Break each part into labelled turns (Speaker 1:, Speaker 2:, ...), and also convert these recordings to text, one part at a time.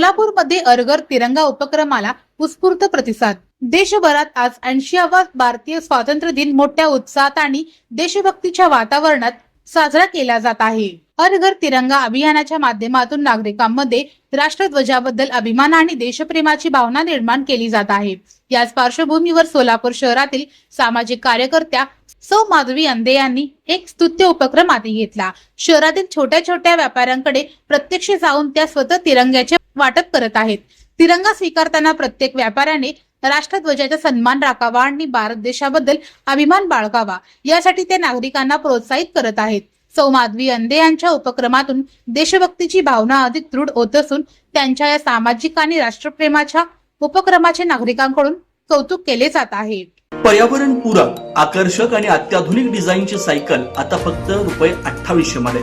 Speaker 1: सोलापूरमध्ये अरगर तिरंगा उपक्रमाला उत्स्फूर्त प्रतिसाद। देशभरात आज 80वा भारतीय स्वातंत्र्य दिन मोठ्या उत्साहात आणि देशभक्तीच्या वातावरणात साजरा केला जात आहे। अरगर तिरंगा अभियानाच्या माध्यमातून नागरिकांमध्ये राष्ट्रध्वजाबद्दल अभिमान आणि देशप्रेमाची भावना निर्माण केली जात आहे। याच पार्श्वभूमीवर सोलापूर शहरातील सामाजिक कार्यकर्त्या सौ माधवी अंधे यांनी एक स्तुत्य उपक्रम हाती घेतला। शहरातील छोट्या छोट्या व्यापाऱ्यांकडे प्रत्यक्ष जाऊन त्या स्वतः तिरंग्याचे वाटप करत आहेत। तिरंगा स्वीकारताना प्रत्येक व्यापाऱ्याने राष्ट्रध्वजाचा सन्मान राखावा आणि भारत देशाबद्दल अभिमान बाळगावा, यासाठी ते नागरिकांना प्रोत्साहित करत आहेत। सौ माधवी अंधे यांच्या उपक्रमातून देशभक्तीची भावना अधिक दृढ होत असून त्यांच्या या सामाजिक आणि राष्ट्रप्रेमाच्या उपक्रमाचे नागरिकांकडून कौतुक केले जात आहे।
Speaker 2: पर्यावरण पूरक, आकर्षक आणि अत्याधुनिक डिझाईनची सायकल आता फक्त ₹2800 मध्ये।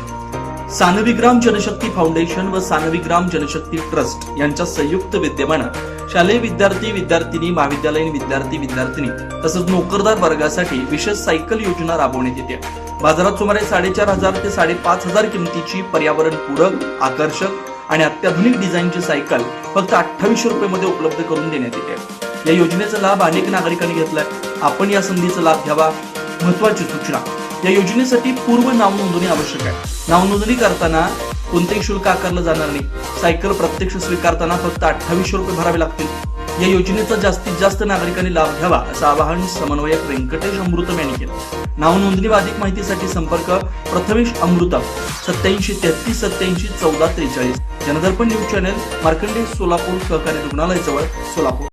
Speaker 2: सानविग्राम जनशक्ती फाउंडेशन व सानविग्राम जनशक्ती ट्रस्ट यांच्या संयुक्त विद्यमाने शालेय विद्यार्थी विद्यार्थिनी, महाविद्यालयीन विद्यार्थी विद्यार्थिनी तसंच नोकरदार वर्गासाठी विशेष सायकल योजना राबवण्यात येते। बाजारात सुमारे 4500 ते 5500 किमतीची पर्यावरण पूरक, आकर्षक आणि अत्याधुनिक डिझाईनची सायकल फक्त ₹2800 मध्ये उपलब्ध करून देण्यात येते। या योजनेचा लाभ अनेक नागरिकांनी घेतलाय। आपण या संधीचा लाभ घ्यावा। महत्त्वाची सूचना, या योजनेसाठी पूर्व नाव नोंदणी आवश्यक आहे। नाव नोंदणी करताना कोणतेही शुल्क आकारलं जाणार नाही। सायकल प्रत्यक्ष स्वीकारताना फक्त ₹2800 भरावे लागतील। या योजनेचा जास्तीत जास्त नागरिकांनी लाभ घ्यावा असं आवाहन समन्वयक व्यंकटेश अमृतम यांनी केलं। नाव नोंदणी व अधिक माहितीसाठी संपर्क प्रथमेश अमृतम 87 33 87 14 43। जनदर्पण न्यूज चॅनल, मार्कंडेय सोलापूर सहकारी रुग्णालय जवळ, सोलापूर।